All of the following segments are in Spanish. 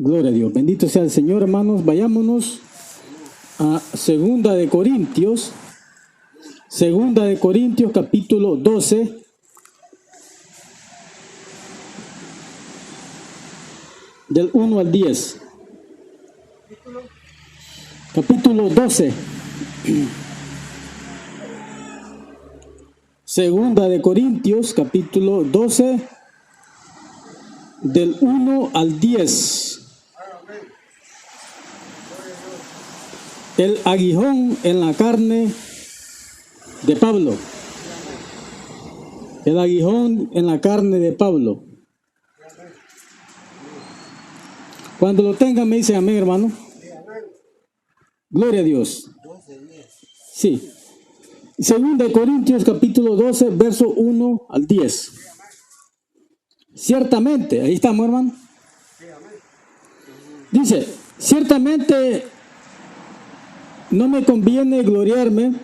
Gloria a Dios. Bendito sea el Señor, hermanos. Vayámonos a Segunda de Corintios capítulo 12. Del 1 al 10. Capítulo 12. Segunda de Corintios, capítulo 12, del 1 al 10. El aguijón en la carne de Pablo. El aguijón en la carne de Pablo. Cuando lo tengan me dicen amén, hermano. Gloria a Dios. Sí. Segunda de Corintios capítulo 12, verso 1 al 10. Ciertamente, ahí estamos, hermano. Dice, ciertamente no me conviene gloriarme,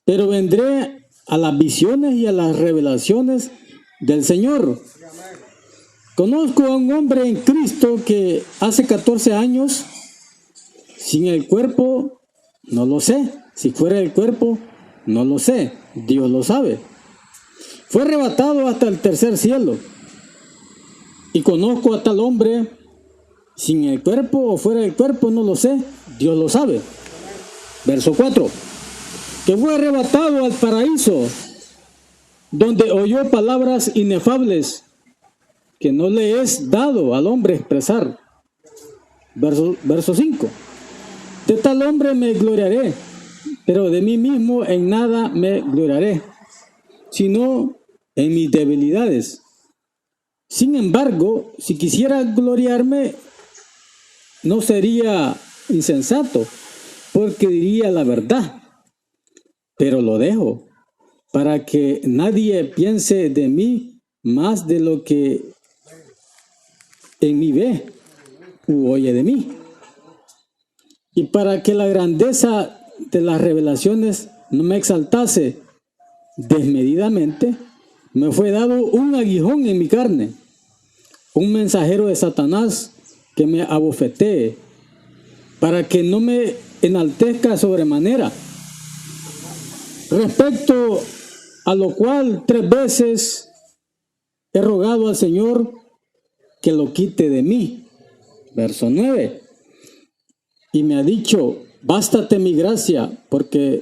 pero vendré a las visiones y a las revelaciones del Señor. Conozco a un hombre en Cristo que hace 14 años, sin el cuerpo, no lo sé. Si fuera el cuerpo, no lo sé. Dios lo sabe. Fue arrebatado hasta el tercer cielo. Y conozco a tal hombre, sin el cuerpo o fuera del cuerpo, no lo sé. Dios lo sabe. Verso 4. Que fue arrebatado al paraíso, donde oyó palabras inefables que no le es dado al hombre expresar. Verso 5. De tal hombre me gloriaré, pero de mí mismo en nada me gloriaré, sino en mis debilidades. Sin embargo, si quisiera gloriarme, no sería insensato, porque diría la verdad, pero lo dejo, para que nadie piense de mí más de lo que en mí ve u oye de mí. Y para que la grandeza de las revelaciones no me exaltase desmedidamente, me fue dado un aguijón en mi carne, un mensajero de Satanás que me abofetee, para que no me enaltezca sobremanera. Respecto a lo cual 3 veces he rogado al Señor que lo quite de mí. Verso 9. Y me ha dicho, bástate mi gracia, porque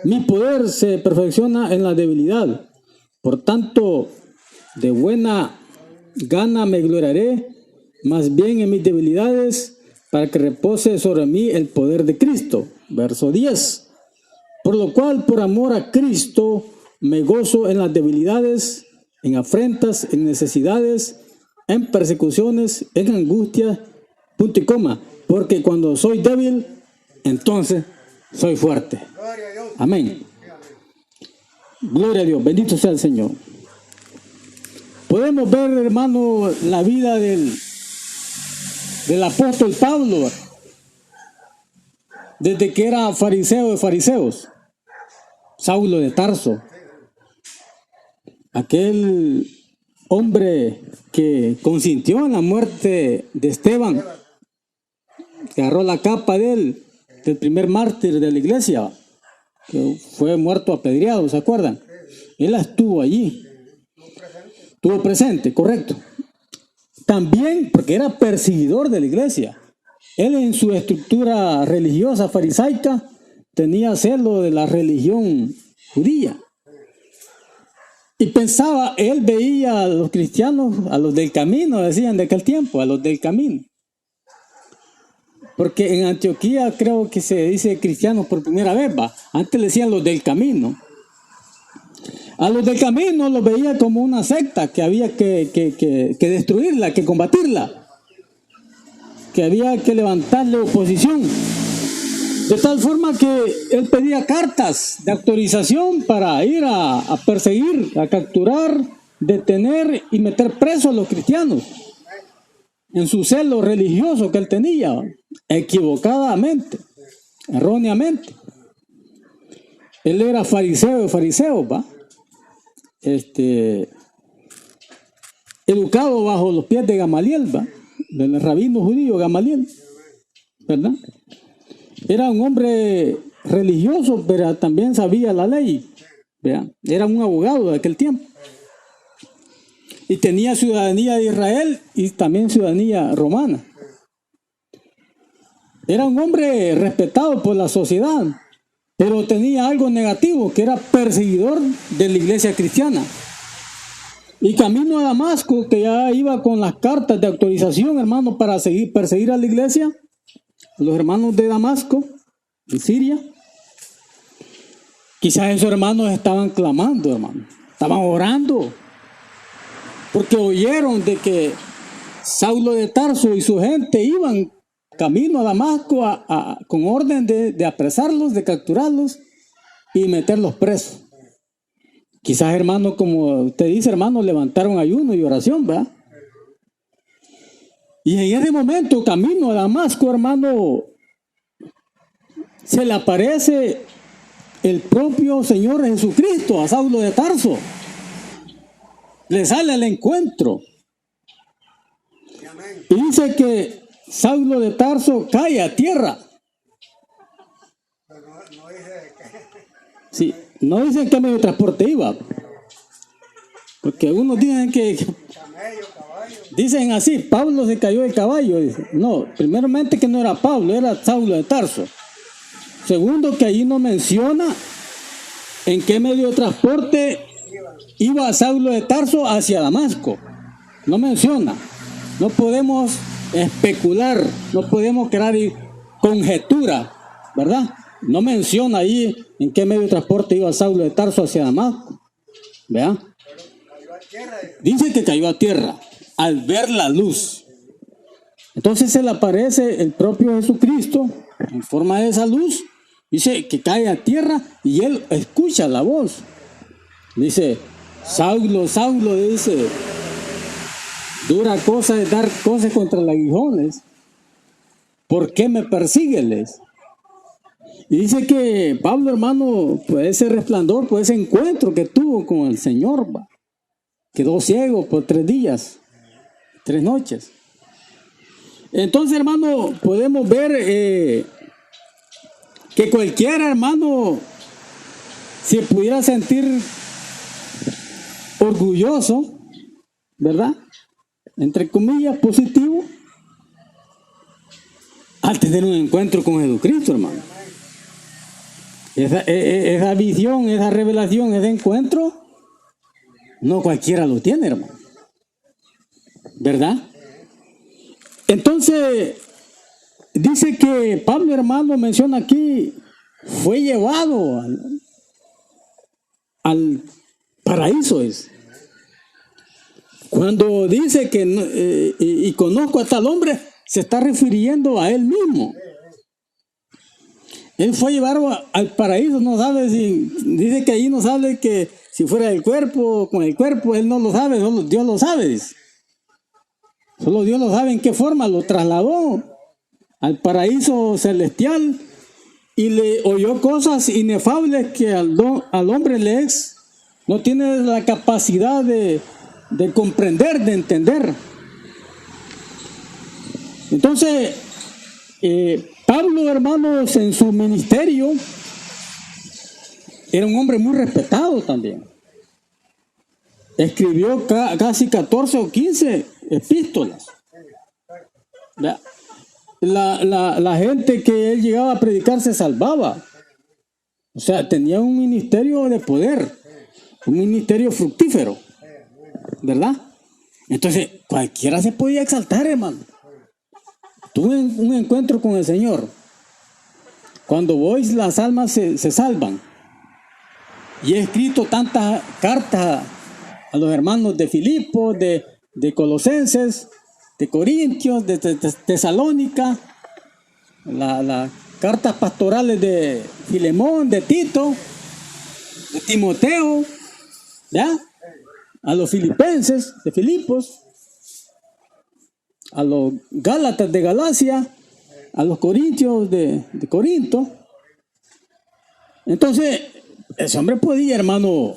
mi poder se perfecciona en la debilidad. Por tanto, de buena gana me gloriaré, más bien en mis debilidades, para que repose sobre mí el poder de Cristo. Verso 10. Por lo cual, por amor a Cristo, me gozo en las debilidades, en afrentas, en necesidades, en persecuciones, en angustias, punto y coma. Porque cuando soy débil, entonces soy fuerte. Amén. Gloria a Dios. Bendito sea el Señor. Podemos ver, hermano, la vida del apóstol Pablo, desde que era fariseo de fariseos, Saulo de Tarso, aquel hombre que consintió en la muerte de Esteban, que agarró la capa de él, del primer mártir de la iglesia, que fue muerto apedreado, ¿se acuerdan? Él estuvo allí, estuvo presente, correcto. También porque era perseguidor de la iglesia. Él en su estructura religiosa farisaica tenía celo de la religión judía. Y pensaba, él veía a los cristianos, a los del camino, decían de aquel tiempo, a los del camino. Porque en Antioquía creo que se dice cristianos por primera vez, va. Antes le decían los del camino. A los del camino los veía como una secta que había que destruirla, que combatirla, que había que levantarle oposición. De tal forma que él pedía cartas de autorización para ir a perseguir, a capturar, detener y meter presos a los cristianos. En su celo religioso que él tenía, equivocadamente, erróneamente. Él era fariseo de fariseos, ¿va? Educado bajo los pies de Gamaliel, ¿va? del rabino judío Gamaliel, ¿verdad? Era un hombre religioso, pero también sabía la ley, ¿verdad? Era un abogado de aquel tiempo. Y tenía ciudadanía de Israel y también ciudadanía romana. Era un hombre respetado por la sociedad, pero tenía algo negativo, que era perseguidor de la iglesia cristiana. Y camino a Damasco, que ya iba con las cartas de autorización, hermano, para perseguir a la iglesia, a los hermanos de Damasco, en Siria. Quizás esos hermanos estaban clamando, hermano, estaban orando, porque oyeron de que Saulo de Tarso y su gente iban camino a Damasco con orden de apresarlos, de capturarlos y meterlos presos. Quizás, hermano, como usted dice, hermano, levantaron ayuno y oración, ¿verdad? Y en ese momento, camino a Damasco, hermano, se le aparece el propio Señor Jesucristo a Saulo de Tarso. Le sale al encuentro. Y dice que Saulo de Tarso cae a tierra. Sí, no dicen qué medio de transporte iba. Porque unos dicen que dicen así, Pablo se cayó del caballo. Dice. No, primeramente que no era Pablo, era Saulo de Tarso. Segundo, que allí no menciona en qué medio de transporte iba Saulo de Tarso hacia Damasco. No menciona. No podemos especular, no podemos crear conjetura, ¿verdad? No menciona ahí en qué medio de transporte iba Saulo de Tarso hacia Damasco. ¿Vean? Dice que cayó a tierra al ver la luz. Entonces se le aparece el propio Jesucristo en forma de esa luz. Dice que cae a tierra y él escucha la voz. Dice, Saulo, Saulo, dice, dura cosa es dar cosas contra los aguijones. ¿Por qué me persigues? Y dice que Pablo, hermano, pues ese resplandor, pues ese encuentro que tuvo con el Señor, quedó ciego por 3 días, 3 noches. Entonces, hermano, podemos ver que cualquier hermano se pudiera sentir orgulloso, ¿verdad? Entre comillas, positivo, al tener un encuentro con Jesucristo, hermano. Esa visión, esa revelación, ese encuentro, no cualquiera lo tiene, hermano. ¿Verdad? Entonces, dice que Pablo, hermano, menciona aquí, fue llevado al paraíso. Cuando dice que y conozco a tal hombre, se está refiriendo a él mismo. Él fue llevado al paraíso, no sabe si, dice que ahí no sabe que si fuera del cuerpo, con el cuerpo, él no lo sabe, solo Dios lo sabe. Solo Dios lo sabe en qué forma lo trasladó al paraíso celestial y le oyó cosas inefables que al hombre no tiene la capacidad de comprender, de entender. Entonces, Pablo, hermanos, en su ministerio, era un hombre muy respetado también. Escribió casi 14 o 15 epístolas. La gente que él llegaba a predicar se salvaba. O sea, tenía un ministerio de poder, un ministerio fructífero, ¿verdad? Entonces, cualquiera se podía exaltar, hermano. Tuve un encuentro con el Señor. Cuando voy, las almas se salvan. Y he escrito tantas cartas a los hermanos de Filipos, de Colosenses, de Corintios, de Tesalónica, las cartas pastorales de Filemón, de Tito, de Timoteo, ¿ya? A los filipenses de Filipos, a los gálatas de Galacia, a los corintios de Corinto. Entonces, ese hombre podía, hermano,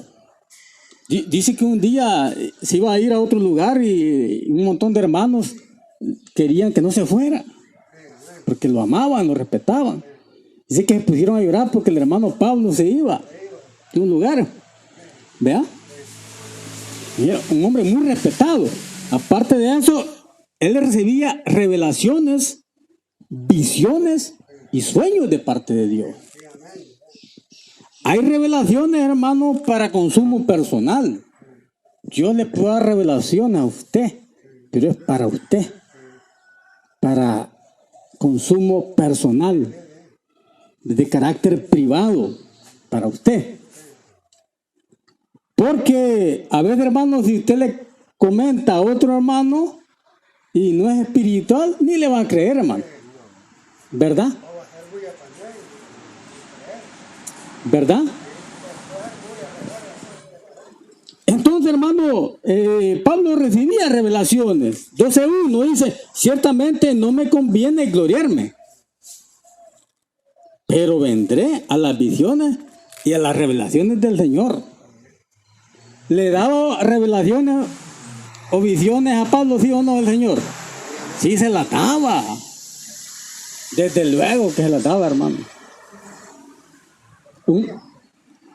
dice que un día se iba a ir a otro lugar y un montón de hermanos querían que no se fuera, porque lo amaban, lo respetaban. Dice que se pusieron a llorar porque el hermano Pablo se iba de un lugar. ¿Vea? Y era un hombre muy respetado. Aparte de eso, él recibía revelaciones, visiones y sueños de parte de Dios. Hay revelaciones, hermano, para consumo personal. Dios le puede dar revelación a usted, pero es para usted, para consumo personal, de carácter privado, para usted. Porque a veces, hermano, si usted le comenta a otro hermano y no es espiritual, ni le va a creer, hermano. ¿Verdad? ¿Verdad? Entonces, hermano, Pablo recibía revelaciones. 12:1 dice, ciertamente no me conviene gloriarme, pero vendré a las visiones y a las revelaciones del Señor. ¿Le daba revelaciones o visiones a Pablo, sí o no, el Señor? Sí, se las daba. Desde luego que se las daba, hermano.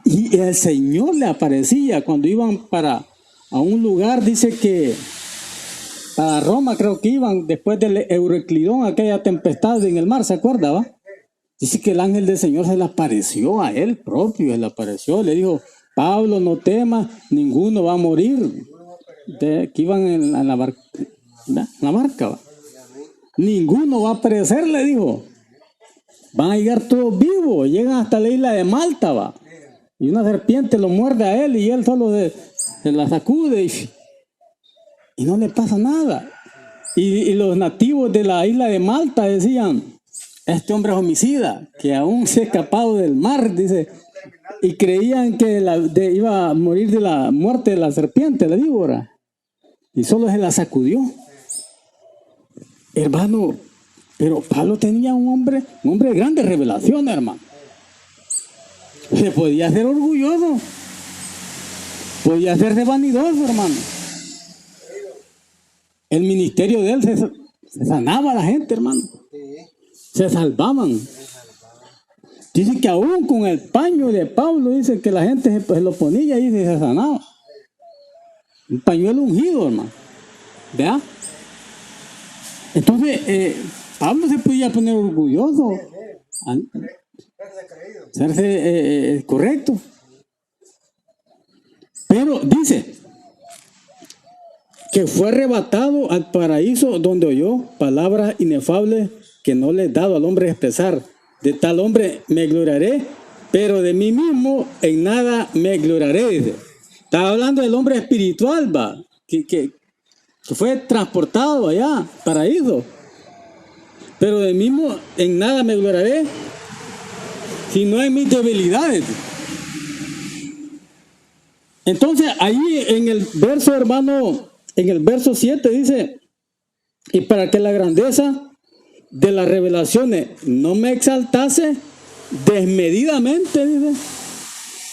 Y el Señor le aparecía cuando iban a un lugar, dice que a Roma creo que iban después del Euroclidón, aquella tempestad en el mar, ¿se acuerda, va? Dice que el ángel del Señor se le apareció a él propio, se le apareció, le dijo, Pablo, no temas, ninguno va a morir. Que iban en la barca, ¿va? Ninguno va a perecer, le dijo. Van a llegar todos vivos, llegan hasta la isla de Malta, va. Y una serpiente lo muerde a él y él solo se la sacude y no le pasa nada. Y los nativos de la isla de Malta decían, este hombre es homicida, que aún se ha escapado del mar, dice, y creían que iba a morir de la muerte de la serpiente, la víbora, y solo se la sacudió. Hermano, pero Pablo tenía un hombre de grandes revelaciones, hermano. Se podía ser orgulloso, podía serse vanidoso, hermano. El ministerio de él se sanaba a la gente, hermano. Se salvaban. Dice que aún con el paño de Pablo, dice que la gente se lo ponía y se sanaba. Un pañuelo ungido, hermano. ¿Vea? Entonces, Pablo se podía poner orgulloso. Serse correcto. Pero dice que fue arrebatado al paraíso donde oyó palabras inefables que no le he dado al hombre expresar. De tal hombre me gloriaré, pero de mí mismo en nada me gloriaré. Dice. Estaba hablando del hombre espiritual, va, que fue transportado allá, paraíso. Pero de mí mismo en nada me gloriaré, sino en mis debilidades. Entonces, ahí en el verso, hermano, en el verso 7 dice, y para que la grandeza de las revelaciones no me exaltase desmedidamente, dice,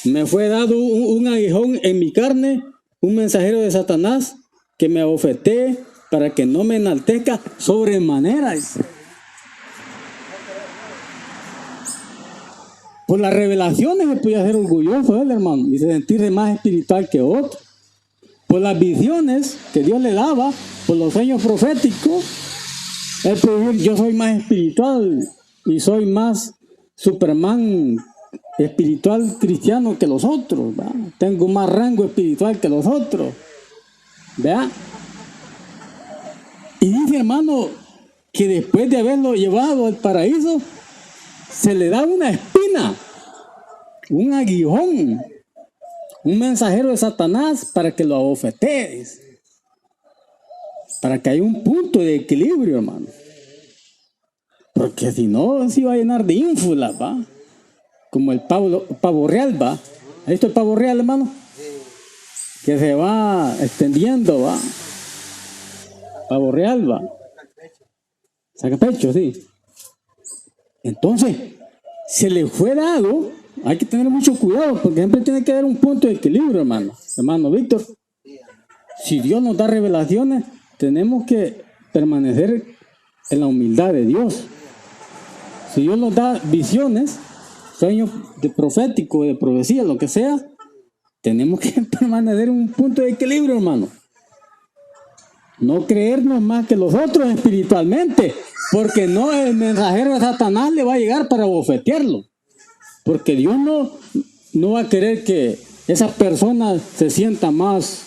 me fue dado un aguijón en mi carne, un mensajero de Satanás que me abofetee para que no me enaltezca sobremanera. Dice. Por las revelaciones se podía ser orgulloso él, hermano, y se sentirse más espiritual que otro. Por las visiones que Dios le daba, por los sueños proféticos, él puede decir, yo soy más espiritual y soy más Superman espiritual cristiano que los otros, ¿verdad? Tengo más rango espiritual que los otros, ¿verdad? Y dice, hermano, que después de haberlo llevado al paraíso, se le da una espina, un aguijón, un mensajero de Satanás para que lo abofetees, para que haya un punto de equilibrio, hermano. Porque si no, se va a llenar de ínfulas, ¿va? Como el pavo real, ¿va? ¿Has visto el pavo real, hermano? Que se va extendiendo, ¿va? Pavo real, ¿va? Saca pecho, sí. Entonces, se le fue dado, hay que tener mucho cuidado, porque siempre tiene que haber un punto de equilibrio, hermano. Hermano Víctor, si Dios nos da revelaciones, tenemos que permanecer en la humildad de Dios. Si Dios nos da visiones, sueños de profético, de profecía, lo que sea, tenemos que permanecer en un punto de equilibrio, hermano. No creernos más que los otros espiritualmente, porque no, el mensajero de Satanás le va a llegar para bofetearlo. Porque Dios no va a querer que esa persona se sienta más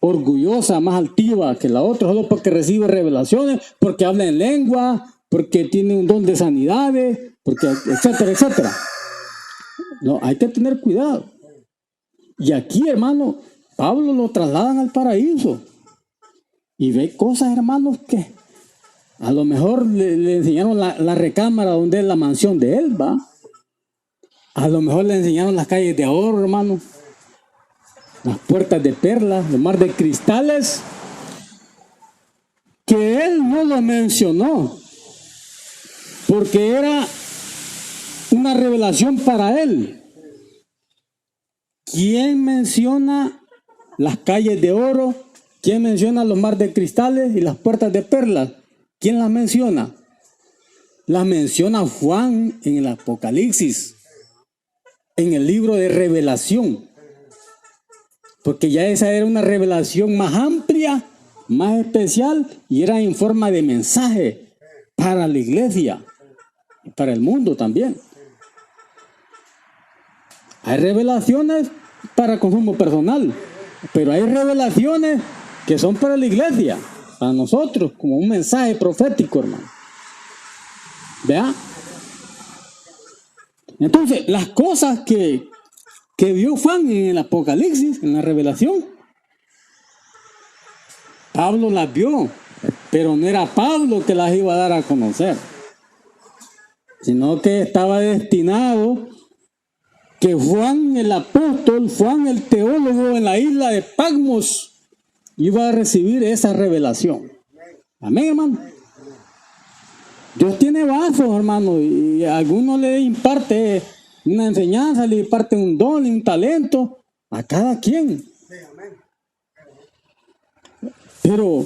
orgullosa, más altiva que la otra, solo porque recibe revelaciones, porque habla en lengua, porque tiene un don de sanidades, porque etcétera, etcétera. No, hay que tener cuidado. Y aquí, hermano, Pablo lo trasladan al paraíso. Y ve cosas, hermanos, que a lo mejor le enseñaron la recámara donde es la mansión de él, ¿va? A lo mejor le enseñaron las calles de oro, hermano. Las puertas de perlas, los mar de cristales. Que él no lo mencionó. Porque era una revelación para él. ¿Quién menciona las calles de oro? ¿Quién menciona los mar de cristales y las puertas de perlas? ¿Quién las menciona? Las menciona Juan en el Apocalipsis, en el libro de Revelación. Porque ya esa era una revelación más amplia, más especial, y era en forma de mensaje para la iglesia y para el mundo también. Hay revelaciones para consumo personal, pero hay revelaciones que son para la iglesia, para nosotros, como un mensaje profético, hermano. ¿Vea? Entonces, las cosas que vio Juan en el Apocalipsis, en la revelación, Pablo las vio, pero no era Pablo que las iba a dar a conocer, sino que estaba destinado que Juan el apóstol, Juan el teólogo en la isla de Patmos, iba a recibir esa revelación. Amén, hermano. Dios tiene vasos, hermano, y a algunos le imparte una enseñanza, le imparte un don y un talento a cada quien. Pero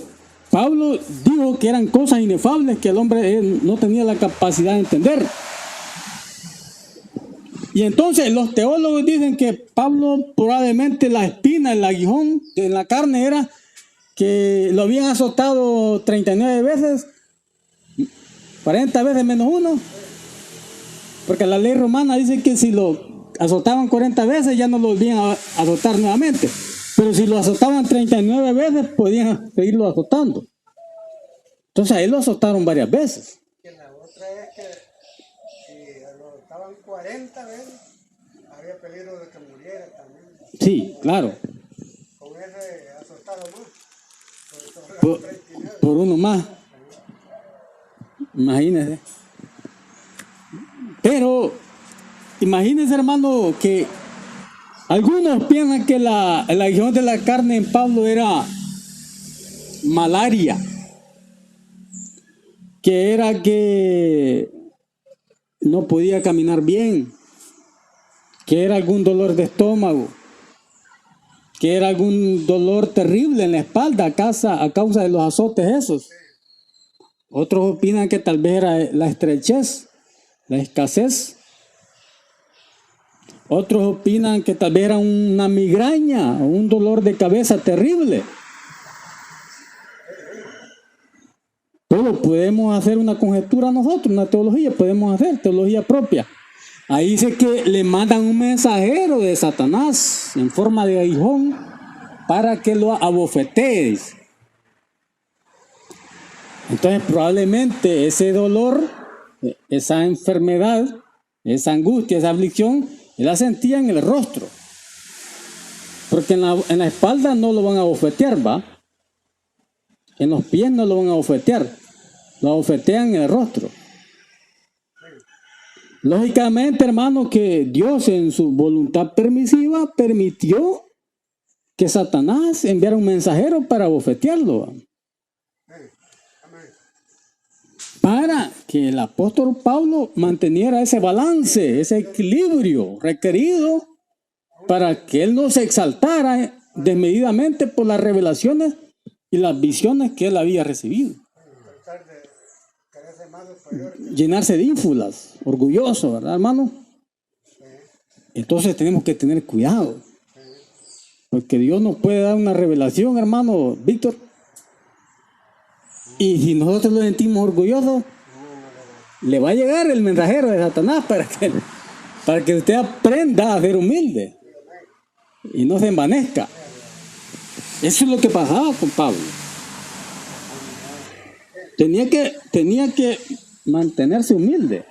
Pablo dijo que eran cosas inefables que el hombre no tenía la capacidad de entender. Y entonces los teólogos dicen que Pablo probablemente la espina, el aguijón en la carne era que lo habían azotado 39 veces, 40 veces menos uno. Porque la ley romana dice que si lo azotaban 40 veces ya no lo volvían a azotar nuevamente. Pero si lo azotaban 39 veces podían seguirlo azotando. Entonces ahí lo azotaron varias veces. La otra es que si lo azotaban 40 veces había peligro de que muriera también. Sí, claro. Con ese azotado más. Por uno más. Imagínense. Pero imagínense, hermano, que algunos piensan que el aguijón de la carne en Pablo era malaria, que era que no podía caminar bien, que era algún dolor de estómago, que era algún dolor terrible en la espalda a causa de los azotes esos. Otros opinan que tal vez era la estrechez, la escasez. Otros opinan que tal vez era una migraña o un dolor de cabeza terrible. Todo podemos hacer una conjetura nosotros, una teología, podemos hacer teología propia. Ahí dice que le mandan un mensajero de Satanás en forma de aguijón para que lo abofetee. Entonces probablemente ese dolor, esa enfermedad, esa angustia, esa aflicción, él la sentía en el rostro. Porque en la espalda no lo van a bofetear, ¿va? En los pies no lo van a bofetear. Lo bofetean en el rostro. Lógicamente, hermano, que Dios en su voluntad permisiva permitió que Satanás enviara un mensajero para bofetearlo, ¿va? Para que el apóstol Pablo manteniera ese balance, ese equilibrio requerido para que él no se exaltara desmedidamente por las revelaciones y las visiones que él había recibido. llenarse de ínfulas, orgulloso, ¿verdad, hermano? Entonces tenemos que tener cuidado. Porque Dios nos puede dar una revelación, hermano Víctor. Y si nosotros lo sentimos orgulloso, le va a llegar el mensajero de Satanás para que usted aprenda a ser humilde y no se envanezca. Eso es lo que pasaba con Pablo. Tenía que mantenerse humilde.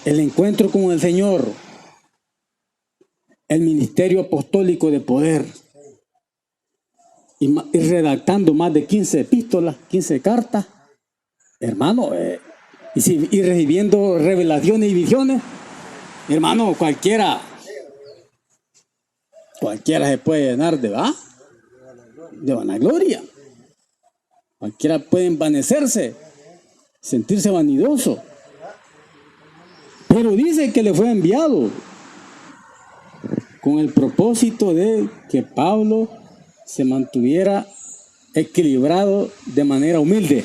El encuentro con el Señor, el ministerio apostólico de poder, y redactando más de 15 epístolas, 15 cartas, hermano, y recibiendo revelaciones y visiones, hermano, cualquiera se puede llenar de vanagloria. Cualquiera puede envanecerse, sentirse vanidoso. Pero dice que le fue enviado con el propósito de que Pablo se mantuviera equilibrado de manera humilde.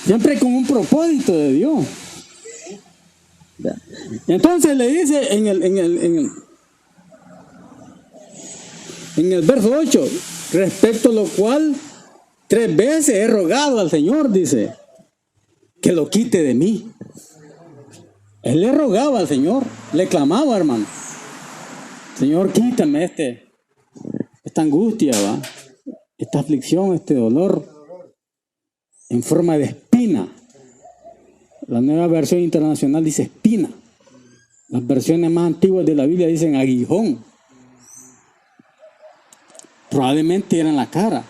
Siempre con un propósito de Dios. Entonces le dice en el verso 8, respecto a lo cual 3 veces he rogado al Señor, dice, que lo quite de mí. Él le rogaba al Señor, le clamaba, hermano. Señor, quítame esta angustia, ¿va? Esta aflicción, este dolor en forma de espina. La nueva versión internacional dice espina. Las versiones más antiguas de la Biblia dicen aguijón. Probablemente era en la cara,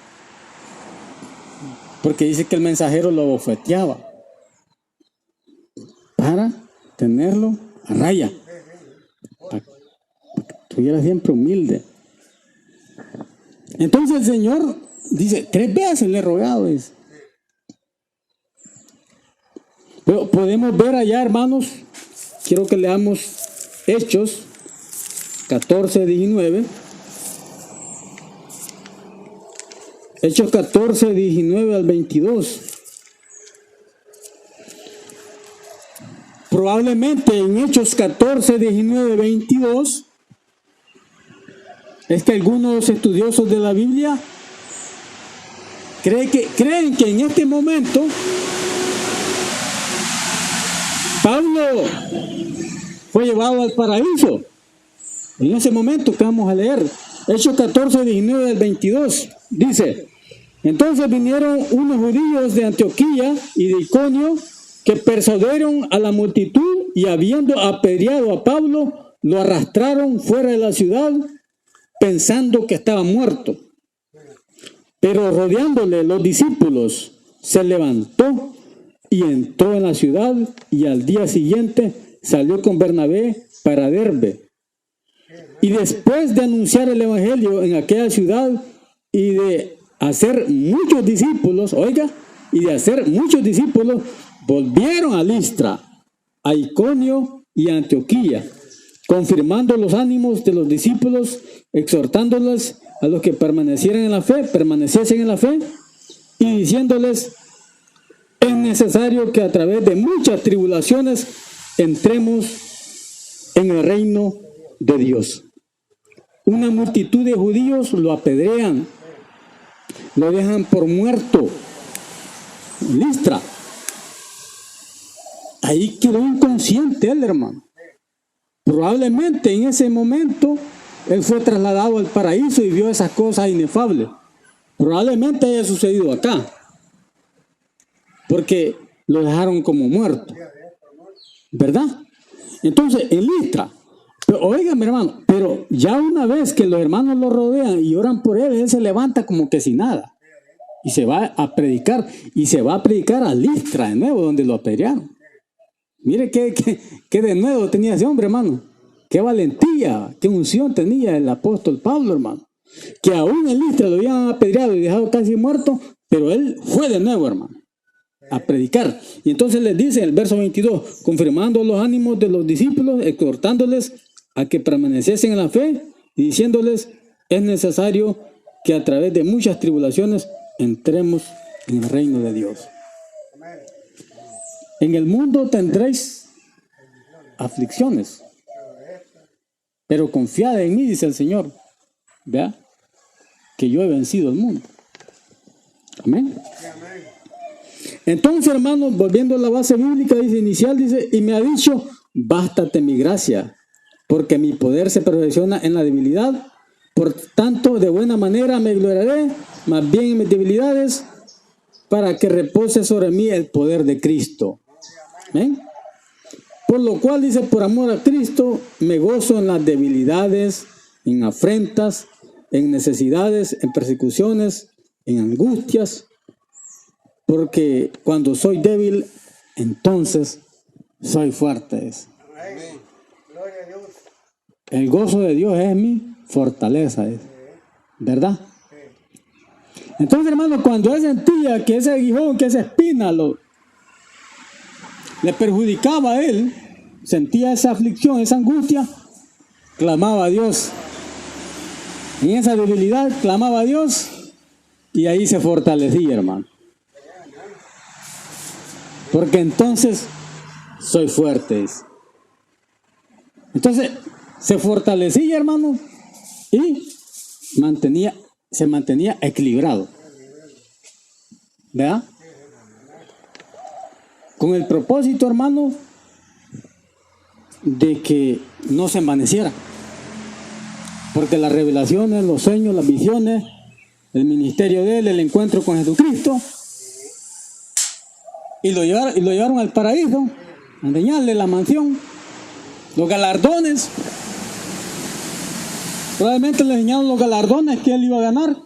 porque dice que el mensajero lo bofeteaba para tenerlo a raya, para que estuviera siempre humilde. Entonces el Señor dice, 3 veces le he rogado, dice. Pero podemos ver allá, hermanos, quiero que leamos Hechos 14, 19. Hechos 14, 19 al 22. Probablemente en Hechos 14, 19, 22, es que algunos estudiosos de la Biblia creen que en este momento Pablo fue llevado al paraíso. En ese momento que vamos a leer, Hechos 14, 19 al 22, dice: entonces vinieron unos judíos de Antioquía y de Iconio que persuadieron a la multitud y habiendo apedreado a Pablo, lo arrastraron fuera de la ciudad pensando que estaba muerto. Pero rodeándole los discípulos, se levantó y entró en la ciudad y al día siguiente salió con Bernabé para Derbe. Y después de anunciar el evangelio en aquella ciudad y de hacer muchos discípulos, volvieron a Listra, a Iconio y a Antioquía, confirmando los ánimos de los discípulos, exhortándoles a los que permaneciesen en la fe, y diciéndoles: es necesario que a través de muchas tribulaciones entremos en el reino de Dios. Una multitud de judíos lo apedrean, lo dejan por muerto. Listra. Ahí quedó inconsciente él, hermano. Probablemente en ese momento él fue trasladado al paraíso y vio esas cosas inefables. Probablemente haya sucedido acá, porque lo dejaron como muerto, ¿verdad? Entonces, en Listra, pero óigame, hermano, pero ya una vez que los hermanos lo rodean y oran por él se levanta como que sin nada y se va a predicar, y se va a predicar a Listra de nuevo, donde lo apedrearon. Mire qué de nuevo tenía ese hombre, hermano. Qué valentía, qué unción tenía el apóstol Pablo, hermano. Que aún en Listra lo habían apedreado y dejado casi muerto, pero él fue de nuevo, hermano, a predicar. Y entonces les dice en el verso 22, confirmando los ánimos de los discípulos, exhortándoles a que permaneciesen en la fe y diciéndoles: es necesario que a través de muchas tribulaciones entremos en el reino de Dios. Amén. En el mundo tendréis aflicciones, pero confiad en mí, dice el Señor. Vea, que yo he vencido el mundo. Amén. Sí, amén. Entonces, hermanos, volviendo a la base bíblica, dice inicial, dice, y me ha dicho, bástate mi gracia, porque mi poder se perfecciona en la debilidad. Por tanto, de buena manera me gloriaré, más bien en mis debilidades, para que repose sobre mí el poder de Cristo. ¿Ven? Por lo cual, dice, por amor a Cristo, me gozo en las debilidades, en afrentas, en necesidades, en persecuciones, en angustias, porque cuando soy débil, entonces soy fuerte. Amén. Gloria a Dios. El gozo de Dios es mi fortaleza, ¿verdad? Entonces, hermano, cuando él sentía que ese aguijón, que esa espina le perjudicaba a él, sentía esa aflicción, esa angustia, clamaba a Dios. En esa debilidad clamaba a Dios y ahí se fortalecía, hermano. Porque entonces soy fuerte. Entonces se fortalecía, hermano, y se mantenía equilibrado. ¿Verdad? Con el propósito, hermano, de que no se envaneciera. Porque las revelaciones, los sueños, las visiones, el ministerio de él, el encuentro con Jesucristo, y lo llevaron al paraíso, a enseñarle la mansión, los galardones. Probablemente le enseñaron los galardones que él iba a ganar.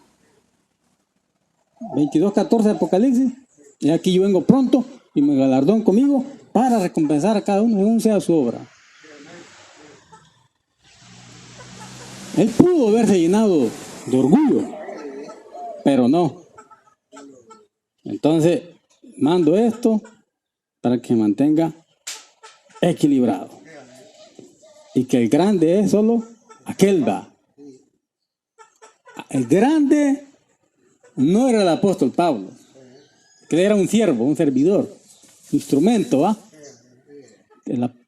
22:14 Apocalipsis. Y aquí yo vengo pronto y mi galardón conmigo para recompensar a cada uno según sea su obra. Él pudo haberse llenado de orgullo, pero no. Entonces, mando esto para que se mantenga equilibrado. Y que el grande es solo aquel va. El grande no era el apóstol Pablo, que era un siervo, un servidor, instrumento, ¿va?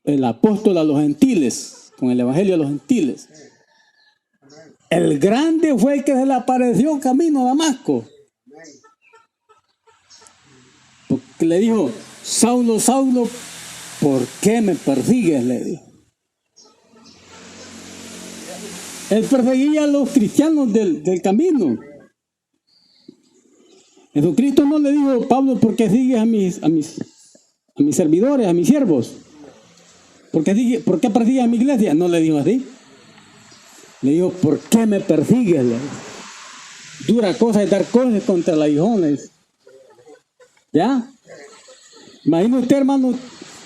El apóstol a los gentiles, con el evangelio a los gentiles. El grande fue el que se le apareció camino a Damasco. Porque le dijo, Saulo, Saulo, ¿por qué me persigues? Le dijo. Él perseguía a los cristianos del camino. Jesucristo no le dijo, Pablo, ¿por qué sigues a mis servidores, a mis siervos? ¿Por qué persigues a mi iglesia? No le dijo así. Le dijo, ¿por qué me persigues? Dura cosa es dar cosas contra los aguijones. ¿Ya? Imagina usted, hermano,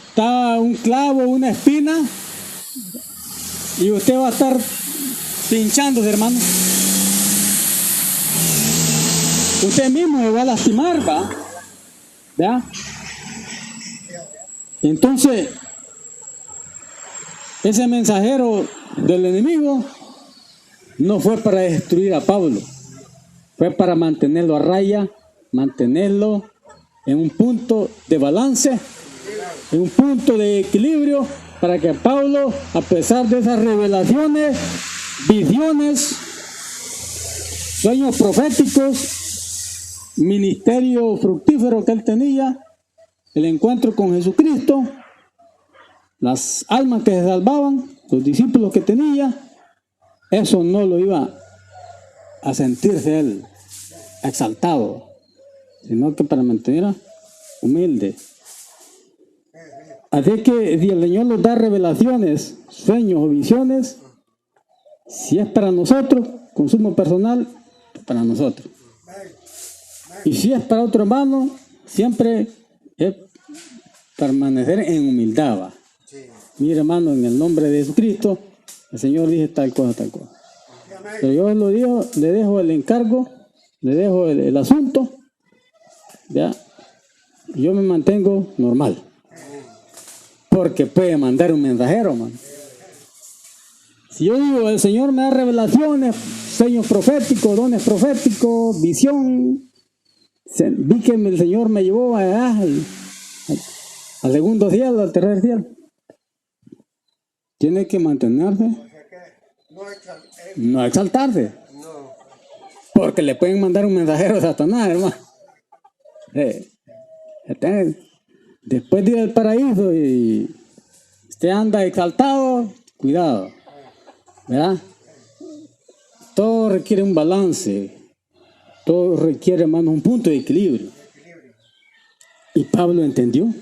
está un clavo, una espina, y usted va a estar pinchándose, hermano. Usted mismo se va a lastimar, ¿va? ¿Ya? Entonces, ese mensajero del enemigo no fue para destruir a Pablo, fue para mantenerlo a raya, mantenerlo en un punto de balance, en un punto de equilibrio, para que Pablo, a pesar de esas revelaciones, visiones, sueños proféticos, ministerio fructífero que él tenía, el encuentro con Jesucristo, las almas que se salvaban, los discípulos que tenía, eso no lo iba a sentirse él exaltado, sino que para mantener humilde. Así que si el Señor nos da revelaciones, sueños o visiones, si es para nosotros, consumo personal, para nosotros. Y si es para otro hermano, siempre es permanecer en humildad. ¿Va? Mire, hermano, en el nombre de Jesucristo, el Señor dice tal cosa, tal cosa. Pero yo le dejo el encargo, le dejo el asunto, ¿ya? Yo me mantengo normal. Porque puede mandar un mensajero, man. Si yo digo, el Señor me da revelaciones, sueños proféticos, dones proféticos, visión, Vi que el Señor me llevó allá al segundo cielo, al tercer cielo. Tiene que mantenerse, O sea que no exaltarse, no. porque le pueden mandar un mensajero a Satanás, hermano. Entonces, después de ir al paraíso y usted anda exaltado, cuidado, ¿verdad? Todo requiere un balance, todo requiere, hermano, un punto de equilibrio. Y Pablo entendió.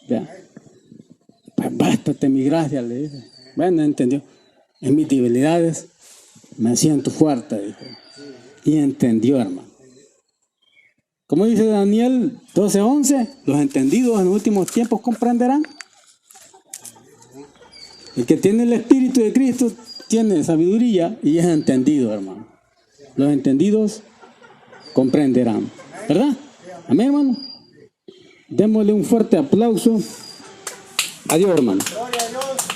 ¿Verdad? Pues bástate mi gracia, le dice. Bueno, entendió. En mis debilidades me siento fuerte, dijo. Y entendió, hermano. Como dice Daniel 12:11, los entendidos en los últimos tiempos comprenderán. El que tiene el Espíritu de Cristo tiene sabiduría y es entendido, hermano. Los entendidos comprenderán. ¿Verdad? Amén, hermano. Démosle un fuerte aplauso. Adiós, hermano. Gloria a Dios.